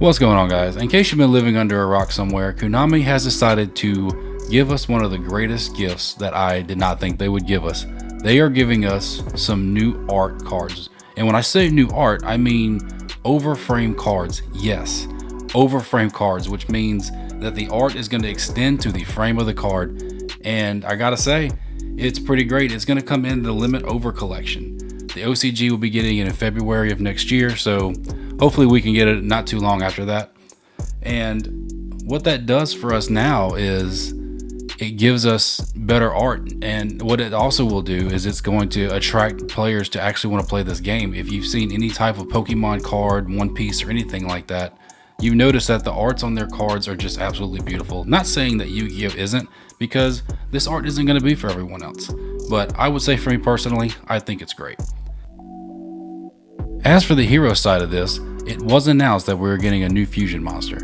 What's going on, guys? In case you've been living under a rock somewhere, Konami has decided to give us one of the greatest gifts that I did not think they would give us. They are giving us some new art cards. And when I say new art, I mean overframe cards. Yes, overframe cards, which means that the art is going to extend to the frame of the card. And I gotta say, it's pretty great. It's going to come in the Limit Over collection. The OCG will be getting it in February of next year, so hopefully we can get it not too long after that. And what that does for us now is it gives us better art. And what it also will do is it's going to attract players to actually want to play this game. If you've seen any type of Pokemon card, One Piece, or anything like that, you've noticed that the arts on their cards are just absolutely beautiful. Not saying that Yu-Gi-Oh isn't, because this art isn't going to be for everyone else. But I would say for me personally, I think it's great. As for the hero side of this, it was announced that we were getting a new fusion monster.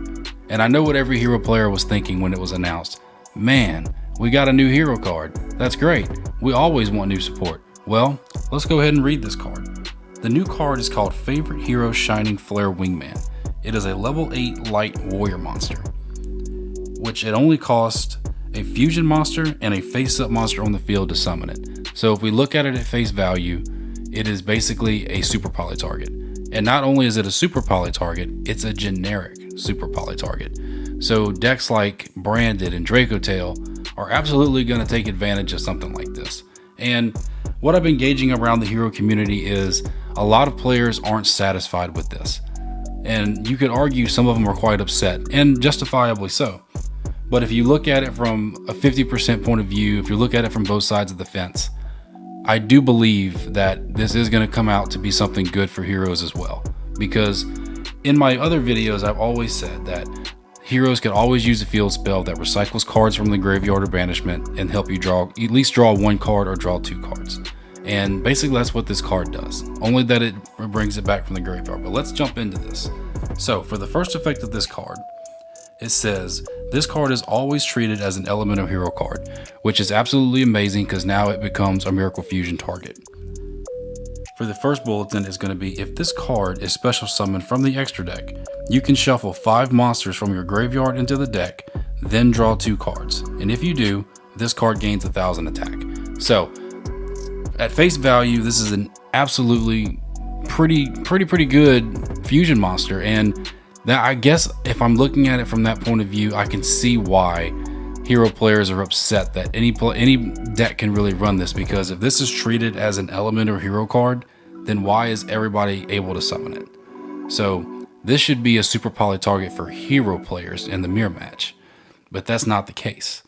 And I know what every hero player was thinking when it was announced. Man, we got a new hero card. That's great. We always want new support. Well, let's go ahead and read this card. The new card is called Favorite Hero Shining Flare Wingman. It is a level 8 light warrior monster, which it only costs a fusion monster and a face-up monster on the field to summon it. So if we look at it at face value, it is basically a super poly target. And not only is it a super poly target, it's a generic super poly target. So decks like Branded and Draco Tail are absolutely going to take advantage of something like this. And what I've been gauging around the hero community is a lot of players aren't satisfied with this. And you could argue some of them are quite upset, and justifiably so. But if you look at it from a 50% point of view, if you look at it from both sides of the fence, I do believe that this is going to come out to be something good for heroes as well. Because in my other videos, I've always said that heroes can always use a field spell that recycles cards from the graveyard or banishment and help you at least draw one card or draw two cards. And basically that's what this card does, only that it brings it back from the graveyard. But let's jump into this. So for the first effect of this card, it says, this card is always treated as an elemental hero card, which is absolutely amazing because now it becomes a Miracle Fusion target. For the first bulletin is going to be, if this card is special summoned from the extra deck, you can shuffle 5 monsters from your graveyard into the deck, then draw 2 cards. And if you do, this card gains 1000 attack. So at face value, this is an absolutely pretty good fusion monster. And that, I guess if I'm looking at it from that point of view, I can see why hero players are upset that any deck can really run this, because if this is treated as an element or hero card, then why is everybody able to summon it? So this should be a super poly target for hero players in the mirror match, but that's not the case.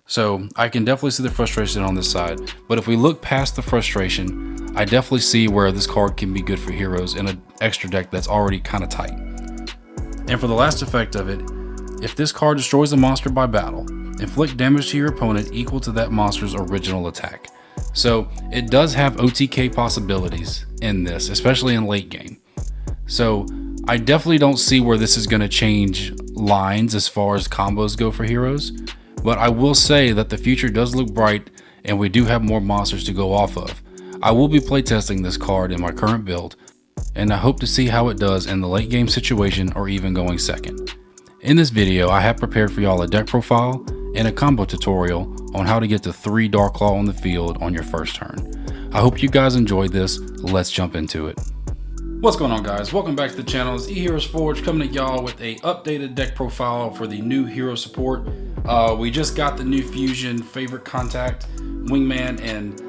So I can definitely see the frustration on this side, but if we look past the frustration, I definitely see where this card can be good for heroes in an extra deck that's already kind of tight. And for the last effect of it, if this card destroys a monster by battle, inflict damage to your opponent equal to that monster's original attack. So it does have OTK possibilities in this, especially in late game. So I definitely don't see where this is going to change lines as far as combos go for heroes, but I will say that the future does look bright and we do have more monsters to go off of. I will be playtesting this card in my current build, and I hope to see how it does in the late game situation or even going second. In this video, I have prepared for y'all a deck profile and a combo tutorial on how to get to 3 darklaw on the field on your first turn. I hope you guys enjoyed this. Let's jump into it. What's going on, guys? Welcome back to the channel. It's E-HeroesForged coming at y'all with a updated deck profile for the new hero support. We just got the new fusion favorite contact wingman, and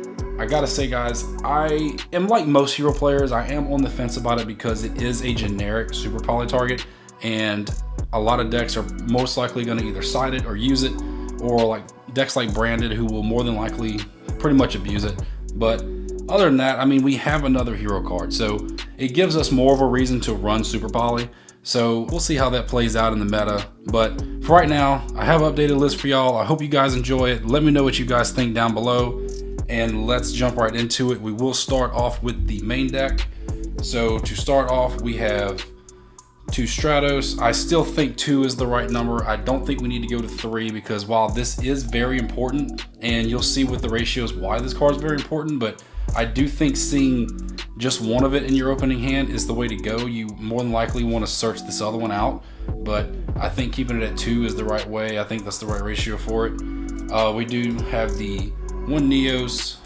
I gotta say, guys, I am like most hero players. I am on the fence about it because it is a generic super poly target, and a lot of decks are most likely going to either side it or use it, or like decks like Branded, who will more than likely pretty much abuse it. But other than that, I mean, we have another hero card, so it gives us more of a reason to run super poly. So we'll see how that plays out in the meta. But for right now, I have an updated list for y'all. I hope you guys enjoy it. Let me know what you guys think down below, and let's jump right into it. We will start off with the main deck. So to start off, we have 2 Stratos. I still think 2 is the right number. I don't think we need to go to 3, because while this is very important, and you'll see with the ratios why this card is very important, but I do think seeing just one of it in your opening hand is the way to go. You more than likely want to search this other one out, but I think keeping it at 2 is the right way. I think that's the right ratio for it. We do have the 1 Neos,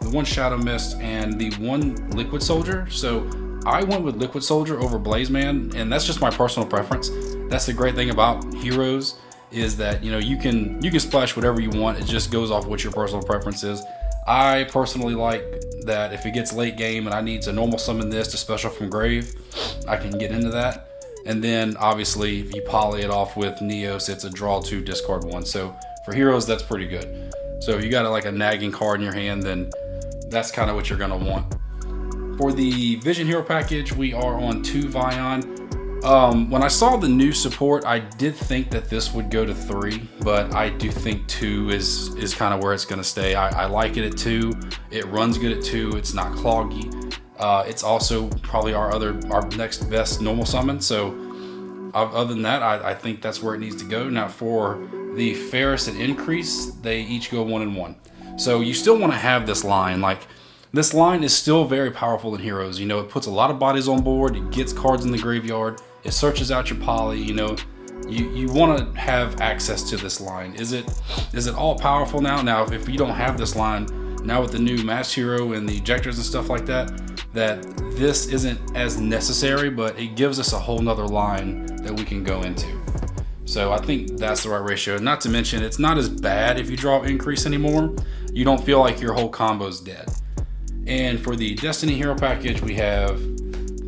the 1 Shadow Mist, and the 1 Liquid Soldier. So I went with Liquid Soldier over Blaze Man, and that's just my personal preference. That's the great thing about Heroes, is that you can splash whatever you want. It just goes off what your personal preference is. I personally like that if it gets late game and I need to normal summon this to special from grave, I can get into that. And then obviously if you poly it off with Neos, it's a draw 2, discard 1. So for Heroes, that's pretty good. So if you got like a nagging card in your hand, then that's kind of what you're gonna want. For the Vision Hero package, we are on 2 Vion. When I saw the new support, I did think that this would go to 3, but I do think 2 is kind of where it's going to stay. I like it at 2. It runs good at 2. It's not cloggy. It's also probably our next best normal summon. So other than that, I think that's where it needs to go. Now for the Ferris and Increase, they each go 1 and 1. So you still want to have this line. Like, this line is still very powerful in Heroes. It puts a lot of bodies on board. It gets cards in the graveyard. It searches out your poly. You want to have access to this line. Is it all powerful now? Now, if you don't have this line, now with the new Mass Hero and the ejectors and stuff like that this isn't as necessary, but it gives us a whole nother line that we can go into. So I think that's the right ratio. Not to mention, it's not as bad if you draw Increase anymore. You don't feel like your whole combo's dead. And for the Destiny Hero package, we have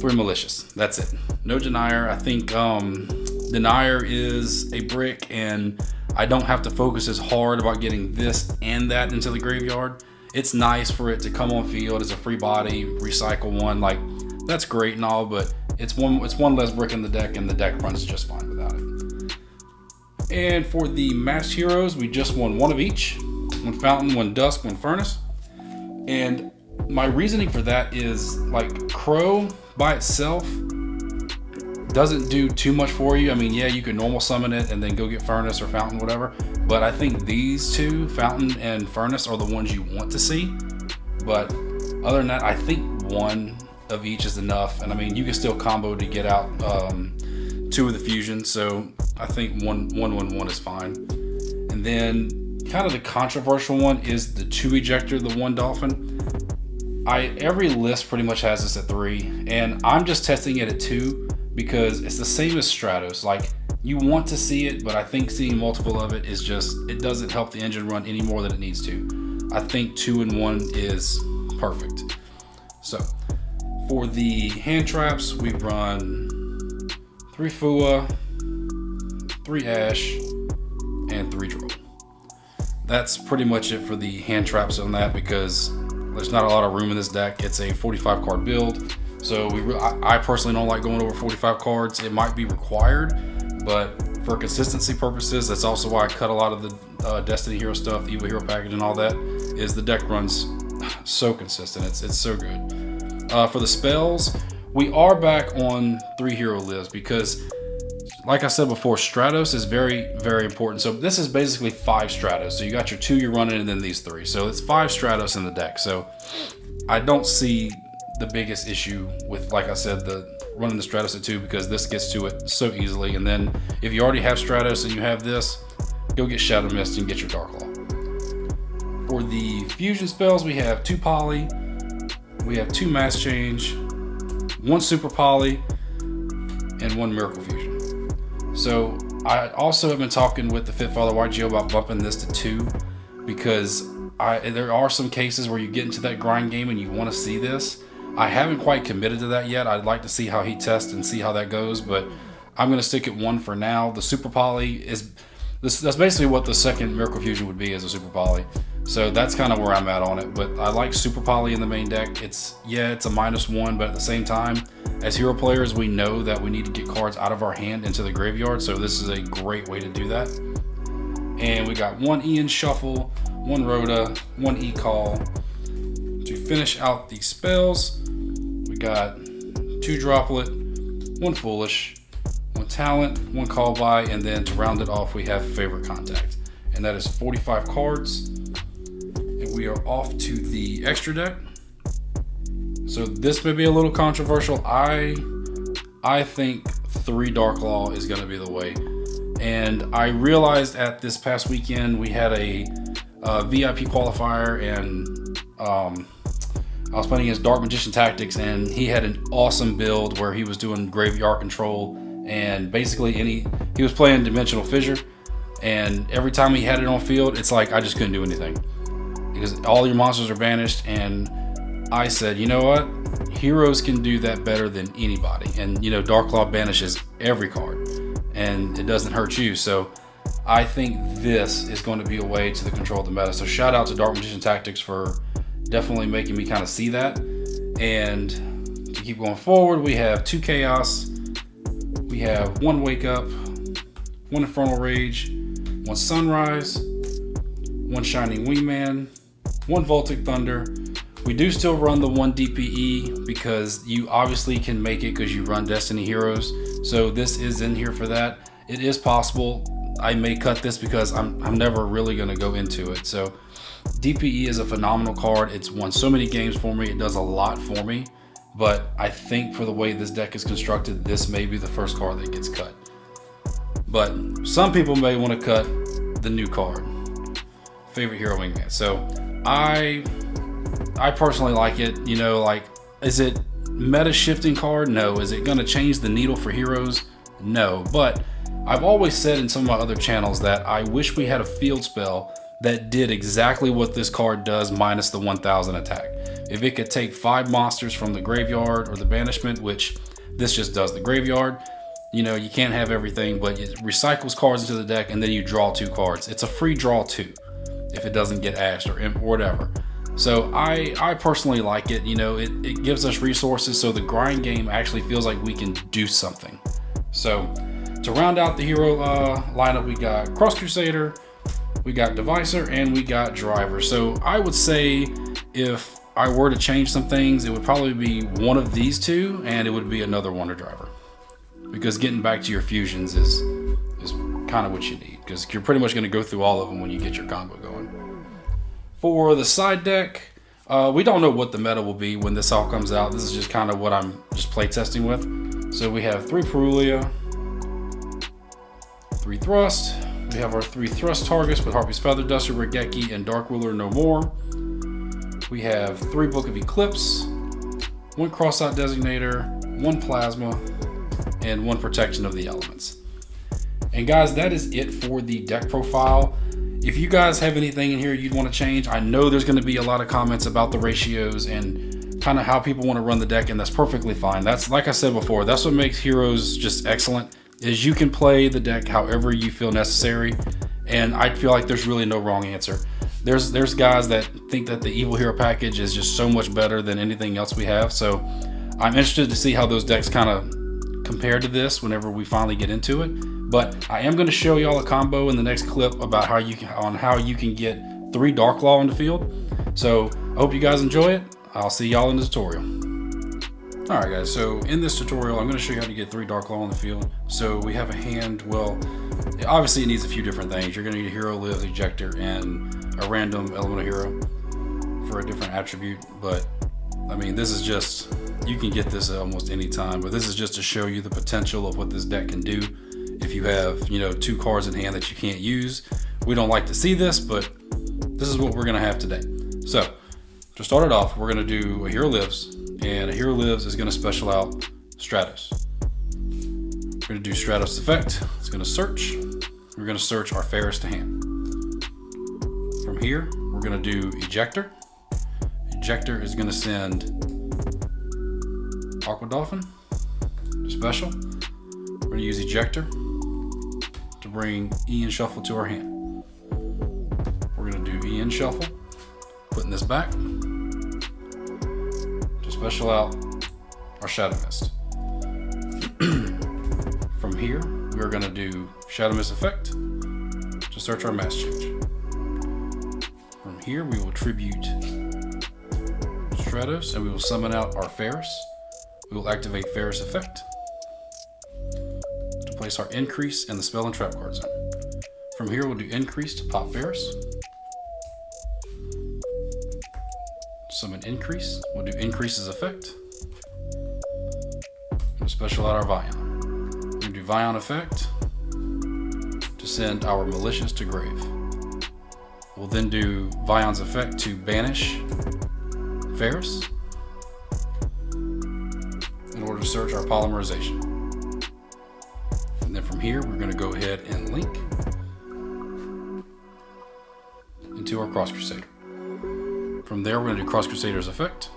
3 Malicious. That's it. No Denier. I think Denier is a brick, and I don't have to focus as hard about getting this and that into the graveyard. It's nice for it to come on field as a free body, recycle 1. Like, that's great and all, but it's one less brick in the deck, and the deck runs just fine without it. And for the Masked Heroes, we just won 1 of each. 1 Fountain, 1 Dusk, 1 Furnace. And my reasoning for that is, like, Crow by itself doesn't do too much for you. I mean, yeah, you can normal summon it and then go get Furnace or Fountain, whatever. But I think these 2, Fountain and Furnace, are the ones you want to see. But other than that, I think 1 of each is enough. And I mean, you can still combo to get out 2 of the fusion. So I think 1 is fine. And then kind of the controversial one is the 2 Ejector, the 1 Dolphin. Every list pretty much has this at 3, and I'm just testing it at 2 because it's the same as Stratos. Like, you want to see it, but I think seeing multiple of it is it doesn't help the engine run any more than it needs to. I think 2 and 1 is perfect. So for the hand traps, we run 3 Fua, 3 Ash, and 3 Droll. That's pretty much it for the hand traps on that, because there's not a lot of room in this deck. It's a 45 card build, so I personally don't like going over 45 cards. It might be required, but for consistency purposes, that's also why I cut a lot of the Destiny Hero stuff, the Evil Hero package and all that, is the deck runs so consistent. It's so good. For the spells, we are back on 3 hero lists because, like I said before, Stratos is very, very important. So this is basically 5 Stratos. So you got your 2 you're running and then these 3. So it's 5 Stratos in the deck. So I don't see the biggest issue with, like I said, running the Stratos at 2, because this gets to it so easily. And then if you already have Stratos and you have this, go get Shadow Mist and get your darklaw. For the fusion spells, we have 2 Poly, we have 2 Mass Change, 1 Super Poly, and 1 Miracle Fusion. So I also have been talking with the Fit Father Yugioh about bumping this to 2, because there are some cases where you get into that grind game and you want to see this. I haven't quite committed to that yet. I'd like to see how he tests and see how that goes, but I'm going to stick at 1 for now. The Super Poly that's basically what the second Miracle Fusion would be, as a Super Poly. So that's kind of where I'm at on it. But I like Super Poly in the main deck. It's a -1, but at the same time, as hero players, we know that we need to get cards out of our hand into the graveyard. So this is a great way to do that. And we got 1 Ian Shuffle, 1 Rhoda, 1 E-Call. To finish out the spells, we got 2 Droplet, 1 Foolish, 1 Talent, 1 Call By, and then to round it off, we have Favorite Contact. And that is 45 cards. And we are off to the extra deck. So this may be a little controversial. I think 3 darklaw is going to be the way. And I realized at this past weekend we had a VIP qualifier, and I was playing against Dark Magician Tactics, and he had an awesome build where he was doing graveyard control, and basically he was playing Dimensional Fissure, and every time he had it on field, it's like I just couldn't do anything because all your monsters are banished. And I said, you know what? Heroes can do that better than anybody. And you know, Darklaw banishes every card, and it doesn't hurt you. So I think this is going to be a way to the control of the meta. So shout out to Dark Magician Tactics for definitely making me kind of see that. And to keep going forward, we have 2 Chaos, we have 1 Wake Up, 1 Infernal Rage, 1 Sunrise, 1 Shining Wingman, 1 Voltic Thunder. We do still run the 1 DPE because you obviously can make it because you run Destiny Heroes. So this is in here for that. It is possible I may cut this because I'm never really going to go into it. So DPE is a phenomenal card. It's won so many games for me. It does a lot for me. But I think for the way this deck is constructed, this may be the first card that gets cut. But some people may want to cut the new card, Favorite Hero Wingman. So I personally like it. You know, like, is it meta shifting card? No. Is it going to change the needle for heroes? No. But I've always said in some of my other channels that I wish we had a field spell that did exactly what this card does minus the 1000 attack. If it could take 5 monsters from the graveyard or the banishment, which this just does the graveyard, you know, you can't have everything, but it recycles cards into the deck and then you draw 2 cards. It's a free draw 2 if it doesn't get ashed or whatever. So I personally like it. You know, it gives us resources, so the grind game actually feels like we can do something. So to round out the hero lineup, we got Cross Crusader, we got Devicer, and we got Driver. So I would say if I were to change some things, it would probably be one of these 2, and it would be another Wonder Driver. Because getting back to your fusions is kind of what you need, because you're pretty much going to go through all of them when you get your combo going. For the side deck, we don't know what the meta will be when this all comes out. This is just kind of what I'm just playtesting with. So we have 3 Perulia, 3 Thrust. We have our 3 Thrust targets with Harpy's Feather Duster, Regeki, and Dark Ruler No More. We have 3 Book of Eclipse, 1 Cross-Out Designator, 1 Plasma, and 1 Protection of the Elements. And guys, that is it for the deck profile. If you guys have anything in here you'd want to change, I know there's going to be a lot of comments about the ratios and kind of how people want to run the deck, and that's perfectly fine. That's, like I said before, that's what makes Heroes just excellent, is you can play the deck however you feel necessary, and I feel like there's really no wrong answer. There's guys that think that the Evil Hero package is just so much better than anything else we have, so I'm interested to see how those decks kind of compare to this whenever we finally get into it. But I am going to show y'all a combo in the next clip about how you can get 3 Darklaw on the field. So I hope you guys enjoy it. I'll see y'all in the tutorial. Alright guys, so in this tutorial I'm going to show you how to get 3 Darklaw on the field. So we have a hand, well, obviously it needs a few different things. You're going to need a Hero Lives, Ejector, and a random elemental hero for a different attribute. But I mean, this is just, you can get this at almost any time, but this is just to show you the potential of what this deck can do. If you have, you know, 2 cards in hand that you can't use, we don't like to see this, but this is what we're going to have today. So to start it off, we're going to do a Hero Lives, and a Hero Lives is going to special out Stratos. We're going to do Stratos effect. It's going to search. We're going to search our fairest to hand. From here, we're going to do Ejector. Ejector is going to send Aqua Dolphin to special. We're going to use Ejector to bring E and Shuffle to our hand. We're going to do E and Shuffle, putting this back to special out our Shadow Mist. From here, we're going to do Shadow Mist effect to search our Mass Change. From here, we will tribute Stratos and we will summon out our Ferris. We will activate Ferris effect to place our Increase in the Spell and Trap card zone. From here, we'll do Increase to pop Ferris. summon increase. We'll do increases effect. We'll special out our Vion. We're gonna do Vion effect to send our malicious to grave. We'll then do Vion's effect to banish Ferris in order to search our polymerization. And then from here, we're going to go ahead and link into our Cross Crusader. From there, we're going to do Cross Crusader's effect,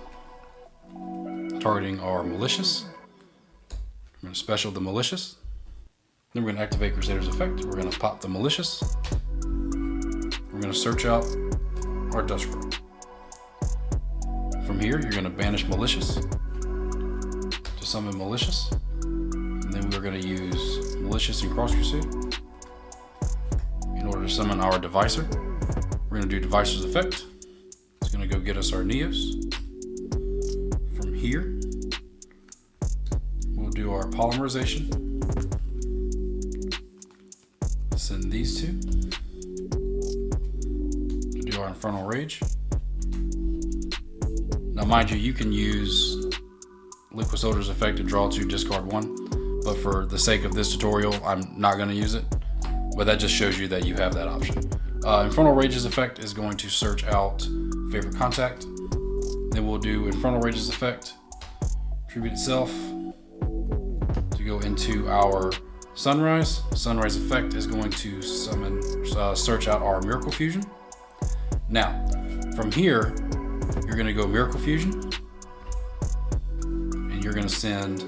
targeting our malicious. We're going to special the malicious. Then we're going to activate Crusader's effect. We're going to pop the malicious. We're going to search out our Dust Crow. From here, you're going to banish malicious to summon malicious. And then we're going to use malicious and Cross Crusader in order to summon our Devicer. We're going to do Devicer's effect. It's going to go get us our Neos. From here, we'll do our polymerization. Send these two to do our Infernal Rage. Now, mind you, you can use Liquid Soldier's effect to draw 2, discard 1, but for the sake of this tutorial, I'm not going to use it. But that just shows you that you have that option. Infernal Rage's effect is going to search out favorite contact. Then we'll do Infernal Rage's effect, tribute itself to go into our Sunrise. Sunrise effect is going to summon, search out our Miracle Fusion. Now, from here, you're going to go Miracle Fusion, and you're going to send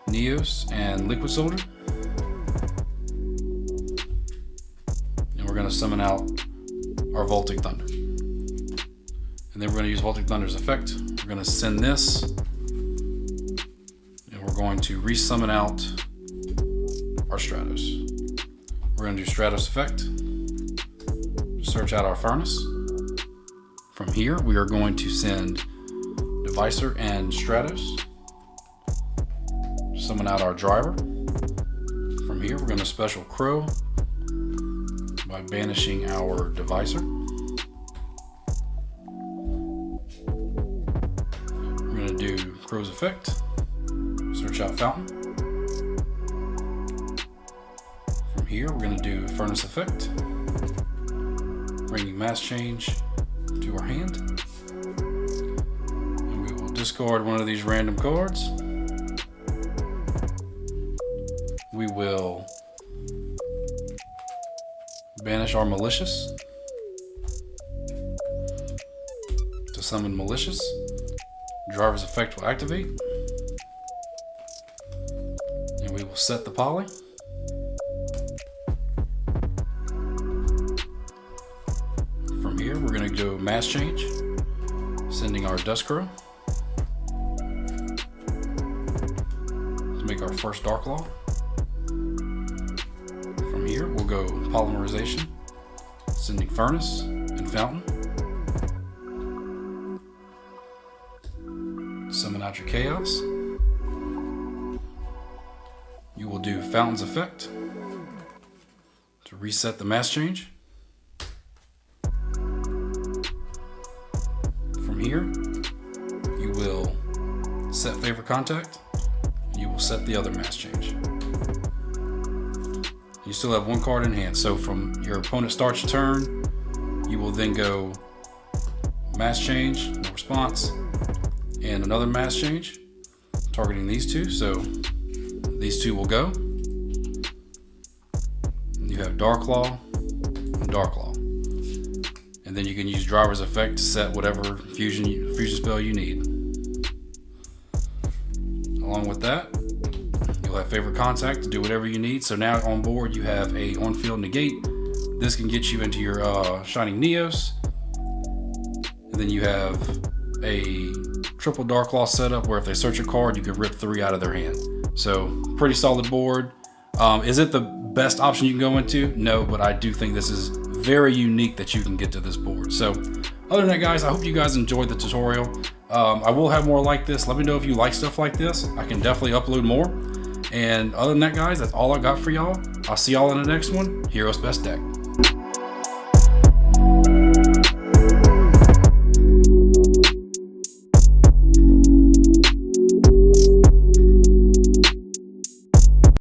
Neos and Liquid Soldier, and we're going to summon out our Voltic Thunder. And then we're going to use Voltic Thunder's effect. We're going to send this, and we're going to resummon out our Stratos. We're going to do Stratos effect, search out our Furnace. From here, we are going to send Devicer and Stratos, summon out our Driver. From here, we're going to special Crow by banishing our Devicer. We're going to do Crow's effect, search out Fountain. From here, we're going to do Furnace effect, bringing Mass Change to our hand. And we will discard one of these random cards. We will banish our Malicious to summon Malicious. Driver's effect will activate. And we will set the poly. From here, we're going to go Mass Change, sending our Dust Crow to make our first darklaw. From here, we'll go Polymerization, sending Furnace and Fountain. Summon out your Chaos. You will do Fountain's effect to reset the Mass Change. From here, you will set favorite contact, and you will set the other Mass Change. You still have one card in hand, so from your opponent starts your turn, you will then go Mass Change, no response, and another Mass Change, targeting these two, so these two will go. You have Darklaw and Darklaw. And then you can use Driver's effect to set whatever fusion spell you need. Along with that, you'll have favorite contact to do whatever you need. So now on board you have a on-field negate. This can get you into your Shining Neos. And then you have a triple Darklaw setup where if they search a card, you can rip 3 out of their hand. So pretty solid board. Is it the best option you can go into? No, but I do think this is very unique that you can get to this board. So other than that, guys, I hope you guys enjoyed the tutorial. I will have more like this. Let me know if you like stuff like this. I can definitely upload more. And other than that, guys, that's all I got for y'all. I'll see y'all in the next one. Heroes Best Deck.